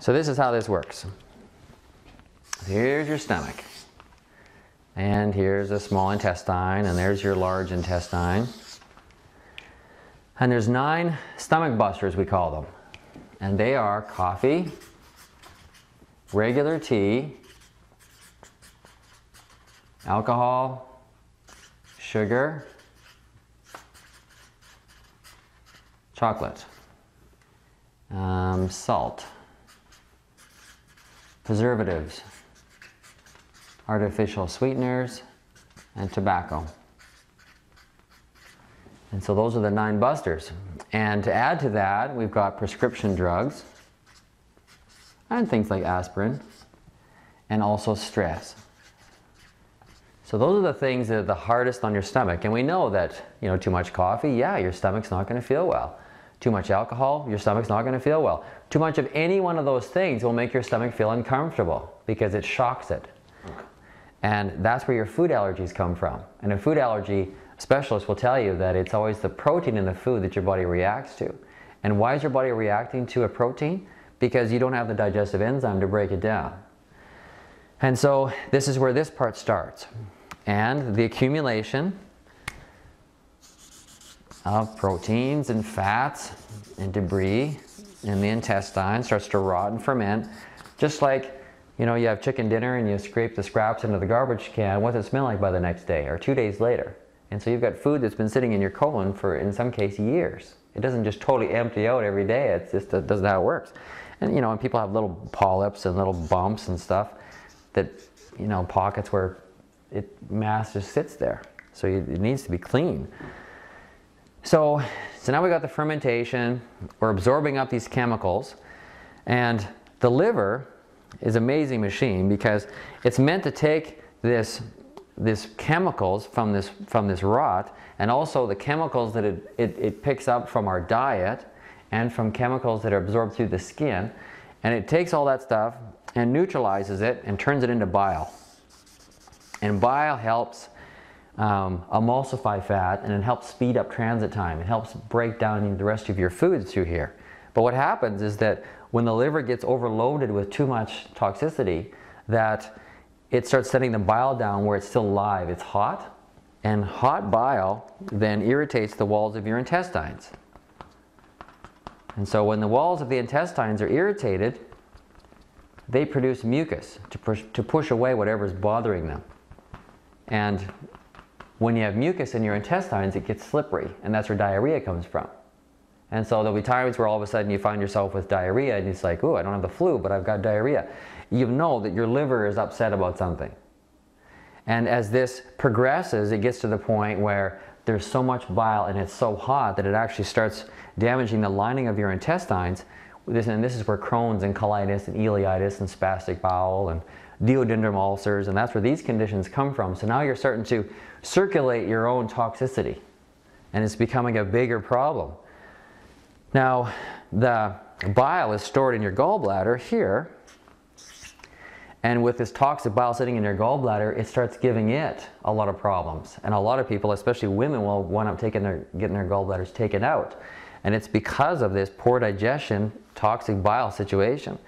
So this is how this works. Here's your stomach. And here's a small intestine, and there's your large intestine. And there's 9 stomach busters, we call them. And they are coffee, regular tea, alcohol, sugar, chocolate, salt, preservatives, artificial sweeteners, and tobacco. And so those are the 9 busters. And to add to that, we've got prescription drugs and things like aspirin, and also stress. So those are the things that are the hardest on your stomach. And we know that, you know, too much coffee, yeah, your stomach's not going to feel well. Too much alcohol, your stomach's not going to feel well. Too much of any one of those things will make your stomach feel uncomfortable because it shocks it. And that's where your food allergies come from. And a food allergy specialist will tell you that it's always the protein in the food that your body reacts to. And why is your body reacting to a protein? Because you don't have the digestive enzyme to break it down. And so this is where this part starts. And the accumulation of proteins and fats and debris in the intestine starts to rot and ferment, just like, you know, you have chicken dinner and you scrape the scraps into the garbage can. What's it smell like by the next day or 2 days later? And so you've got food that's been sitting in your colon for, in some case, years. It doesn't just totally empty out every day. It's just, that doesn't how it works. And, you know, and people have little polyps and little bumps and stuff that, you know, pockets where mass just sits there. So it needs to be clean. So now we got the fermentation. We're absorbing up these chemicals. And the liver is an amazing machine because it's meant to take this chemicals from this rot, and also the chemicals that it picks up from our diet and from chemicals that are absorbed through the skin, and it takes all that stuff and neutralizes it and turns it into bile. And bile helps emulsify fat, and it helps speed up transit time. It helps break down the rest of your foods through here. But what happens is that when the liver gets overloaded with too much toxicity, that it starts setting the bile down where it's still live. It's hot, and hot bile then irritates the walls of your intestines. And so when the walls of the intestines are irritated, they produce mucus to push away whatever's bothering them. And when you have mucus in your intestines, it gets slippery, and that's where diarrhea comes from. And so there'll be times where all of a sudden you find yourself with diarrhea, and it's like, oh, I don't have the flu, but I've got diarrhea. You know that your liver is upset about something. And as this progresses, it gets to the point where there's so much bile and it's so hot that it actually starts damaging the lining of your intestines. And this is where Crohn's and colitis and ileitis and spastic bowel and duodenum ulcers, and that's where these conditions come from. So now you're starting to circulate your own toxicity, and it's becoming a bigger problem. Now, the bile is stored in your gallbladder here, and with this toxic bile sitting in your gallbladder, it starts giving it a lot of problems. And a lot of people, especially women, will wind up getting their gallbladders taken out. And it's because of this poor digestion, toxic bile situation.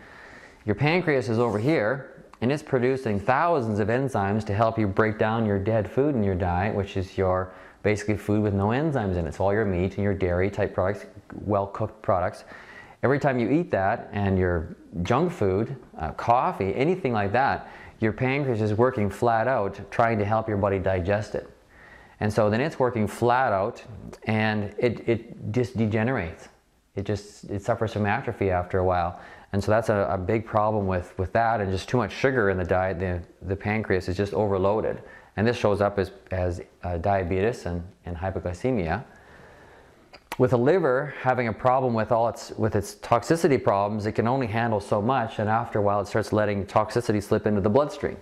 Your pancreas is over here, and it's producing thousands of enzymes to help you break down your dead food in your diet, which is your basically food with no enzymes in it. It's all your meat and your dairy type products, well-cooked products. Every time you eat that, and your junk food, coffee, anything like that, your pancreas is working flat out trying to help your body digest it. And so then it's working flat out, and it just degenerates. It suffers from atrophy after a while. And so that's a big problem with that, and just too much sugar in the diet. The pancreas is just overloaded. And this shows up as diabetes and hypoglycemia. With the liver having a problem with its toxicity problems, it can only handle so much, and after a while it starts letting toxicity slip into the bloodstream.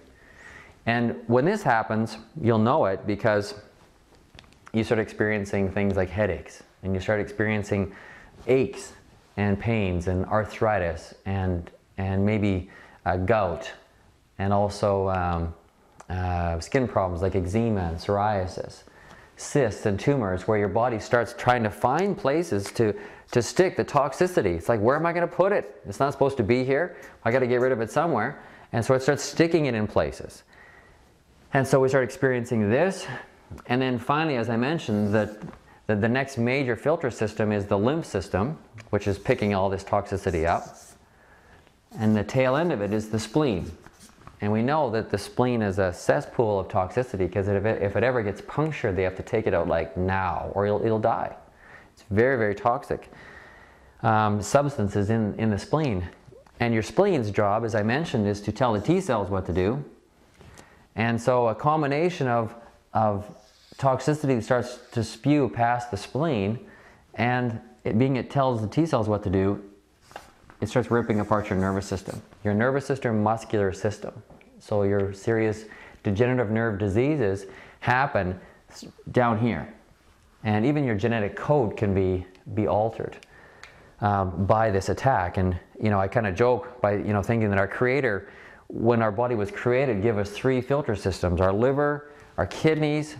And when this happens, you'll know it because you start experiencing things like headaches, and you start experiencing aches and pains and arthritis and maybe gout, and also skin problems like eczema and psoriasis. cysts and tumors where your body starts trying to find places to stick the toxicity. It's like, where am I going to put it? It's not supposed to be here. I got to get rid of it somewhere. And so it starts sticking it in places. And so we start experiencing this. And then finally, as I mentioned, the next major filter system is the lymph system, which is picking all this toxicity up. And the tail end of it is the spleen. And we know that the spleen is a cesspool of toxicity because if it ever gets punctured, they have to take it out like now or it'll die. It's very, very toxic substances in the spleen. And your spleen's job, as I mentioned, is to tell the T cells what to do. And so a combination of toxicity starts to spew past the spleen, and it tells the T cells what to do, it starts ripping apart your nervous system. Your nervous system, muscular system. So your serious degenerative nerve diseases happen down here. And even your genetic code can be altered by this attack. And I kind of joke by thinking that our Creator, when our body was created, gave us 3 filter systems: our liver, our kidneys,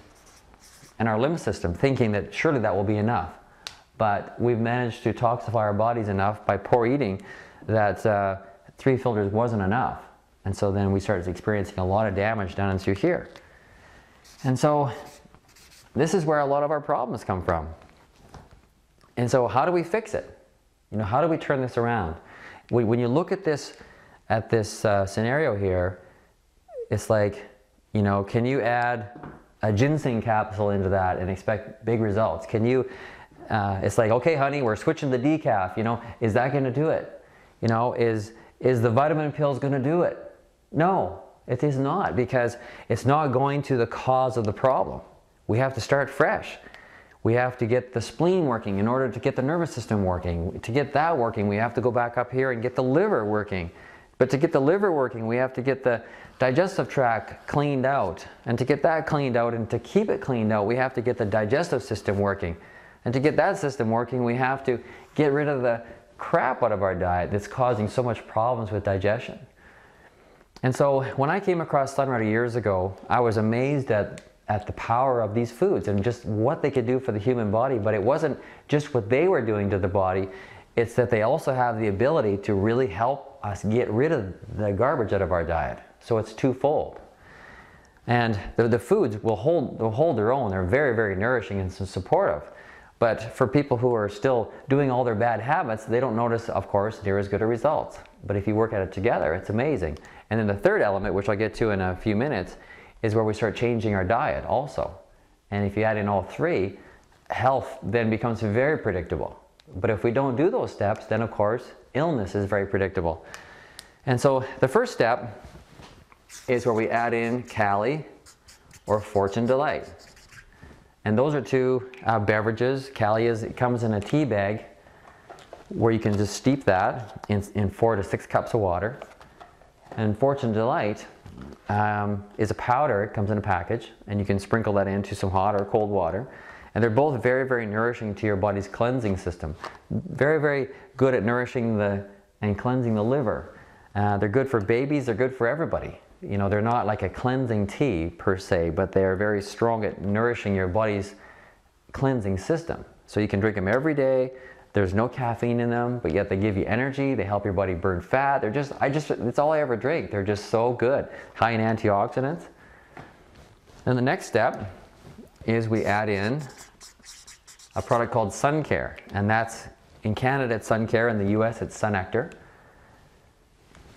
and our lymph system, thinking that surely that will be enough. But we've managed to toxify our bodies enough by poor eating that 3 filters wasn't enough. And so then we started experiencing a lot of damage down and through here. And so this is where a lot of our problems come from. And so how do we fix it? How do we turn this around? When you look at this scenario here, it's like, can you add a ginseng capsule into that and expect big results? Can you, it's like, okay, honey, we're switching the decaf, is that going to do it? Is the vitamin pills going to do it? No, it is not, because it's not going to the cause of the problem. We have to start fresh. We have to get the spleen working in order to get the nervous system working. To get that working, we have to go back up here and get the liver working. But to get the liver working, we have to get the digestive tract cleaned out. And to get that cleaned out and to keep it cleaned out, we have to get the digestive system working. And to get that system working, we have to get rid of the crap out of our diet that's causing so much problems with digestion. And so when I came across Sunrider years ago, I was amazed at the power of these foods and just what they could do for the human body. But it wasn't just what they were doing to the body, it's that they also have the ability to really help us get rid of the garbage out of our diet. So it's twofold. And the foods will hold their own. They're very, very nourishing and supportive. But for people who are still doing all their bad habits, they don't notice, of course, near as good a results. But if you work at it together, it's amazing. And then the third element, which I'll get to in a few minutes, is where we start changing our diet also. And if you add in all 3, health then becomes very predictable. But if we don't do those steps, then of course, illness is very predictable. And so the first step is where we add in Cali or Fortune Delight. And those are 2 beverages. Cali it comes in a tea bag where you can just steep that in 4 to 6 cups of water. And Fortune Delight is a powder. It comes in a package, and you can sprinkle that into some hot or cold water. And they're both very, very nourishing to your body's cleansing system. Very, very good at nourishing and cleansing the liver. They're good for babies. They're good for everybody. They're not like a cleansing tea per se, but they are very strong at nourishing your body's cleansing system. So you can drink them every day. There's no caffeine in them, but yet they give you energy. They help your body burn fat. It's all I ever drink. They're just so good. High in antioxidants. Then the next step is we add in a product called Sun Care. And that's, in Canada, it's Sun Care. In the US, it's Sun Nectar.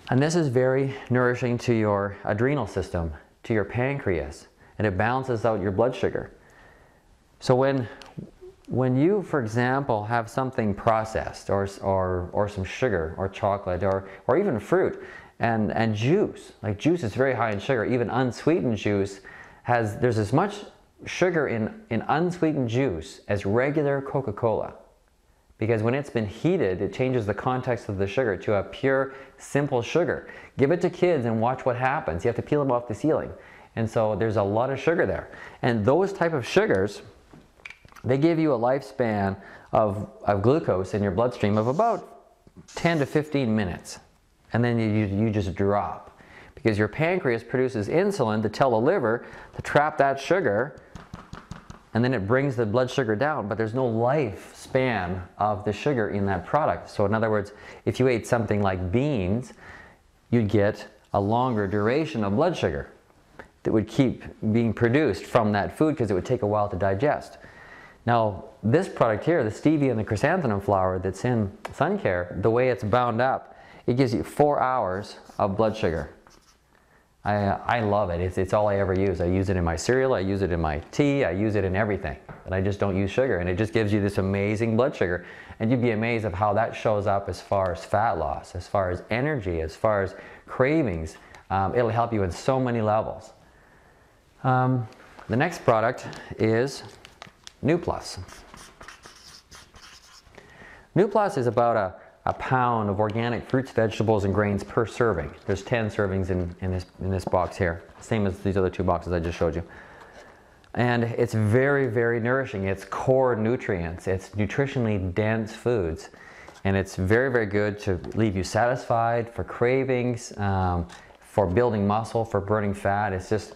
And this is very nourishing to your adrenal system, to your pancreas, and it balances out your blood sugar. So when you, for example, have something processed or some sugar or chocolate or even fruit and juice, like juice is very high in sugar, even unsweetened juice there's as much sugar in unsweetened juice as regular Coca-Cola. Because when it's been heated, it changes the context of the sugar to a pure, simple sugar. Give it to kids and watch what happens. You have to peel them off the ceiling. And so there's a lot of sugar there. And those type of sugars, they give you a lifespan of glucose in your bloodstream of about 10 to 15 minutes. And then you just drop. Because your pancreas produces insulin to tell the liver to trap that sugar and then it brings the blood sugar down, but there's no lifespan of the sugar in that product. So in other words, if you ate something like beans, you'd get a longer duration of blood sugar that would keep being produced from that food because it would take a while to digest. Now, this product here, the stevia and the chrysanthemum flower that's in Sun Care, the way it's bound up, it gives you 4 hours of blood sugar. I love it. It's all I ever use. I use it in my cereal, I use it in my tea, I use it in everything. And I just don't use sugar. And it just gives you this amazing blood sugar. And you'd be amazed of how that shows up as far as fat loss, as far as energy, as far as cravings. It'll help you in so many levels. The next product is New Plus. New Plus is about a pound of organic fruits, vegetables, and grains per serving. There's 10 servings in this box here, same as these other 2 boxes I just showed you. And it's very, very nourishing. It's core nutrients. It's nutritionally dense foods. And it's very, very good to leave you satisfied, for cravings, for building muscle, for burning fat. It's just,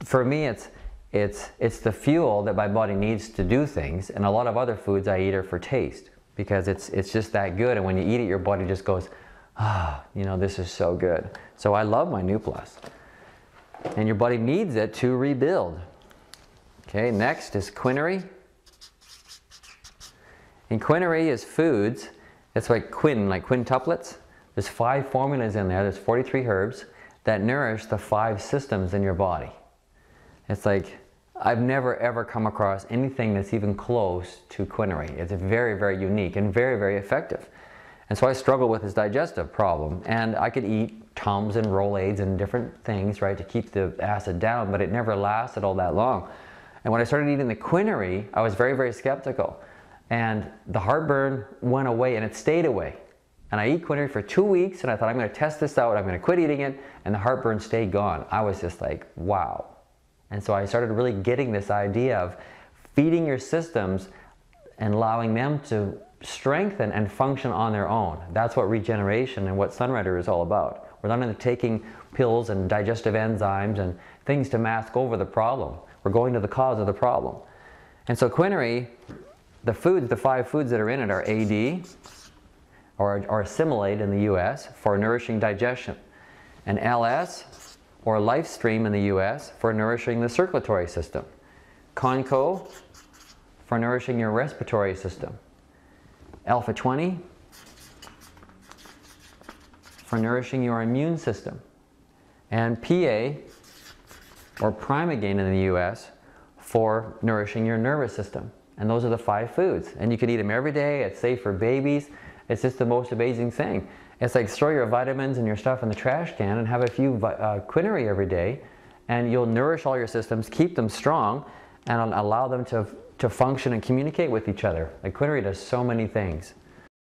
for me, it's the fuel that my body needs to do things. And a lot of other foods I eat are for taste, because it's just that good, and when you eat it, your body just goes, ah, you know, this is so good. So I love my New Plus. And your body needs it to rebuild. Okay, next is quinary. And quinary is foods, it's like quintuplets. There's 5 formulas in there, there's 43 herbs that nourish the 5 systems in your body. It's like, I've never ever come across anything that's even close to quinary. It's very, very unique and very, very effective. And so I struggle with this digestive problem, and I could eat Tums and Rolaids and different things, right, to keep the acid down, but it never lasted all that long. And when I started eating the quinary, I was very, very skeptical. And the heartburn went away, and it stayed away. And I eat quinary for 2 weeks, and I thought, I'm going to test this out, I'm going to quit eating it, and the heartburn stayed gone. I was just like, wow. And so I started really getting this idea of feeding your systems and allowing them to strengthen and function on their own. That's what regeneration and what Sunrider is all about. We're not into taking pills and digestive enzymes and things to mask over the problem. We're going to the cause of the problem. And so quinary, the 5 foods that are in it are AD, or assimilate in the US, for nourishing digestion, and LS, or life stream in the US, for nourishing the circulatory system. Conco, for nourishing your respiratory system. Alpha 20, for nourishing your immune system. And PA, or Primagain in the US, for nourishing your nervous system. And those are the 5 foods. And you can eat them every day. It's safe for babies. It's just the most amazing thing. It's like throw your vitamins and your stuff in the trash can and have a few quinary every day, and you'll nourish all your systems, keep them strong, and allow them to function and communicate with each other. Like quinary does so many things.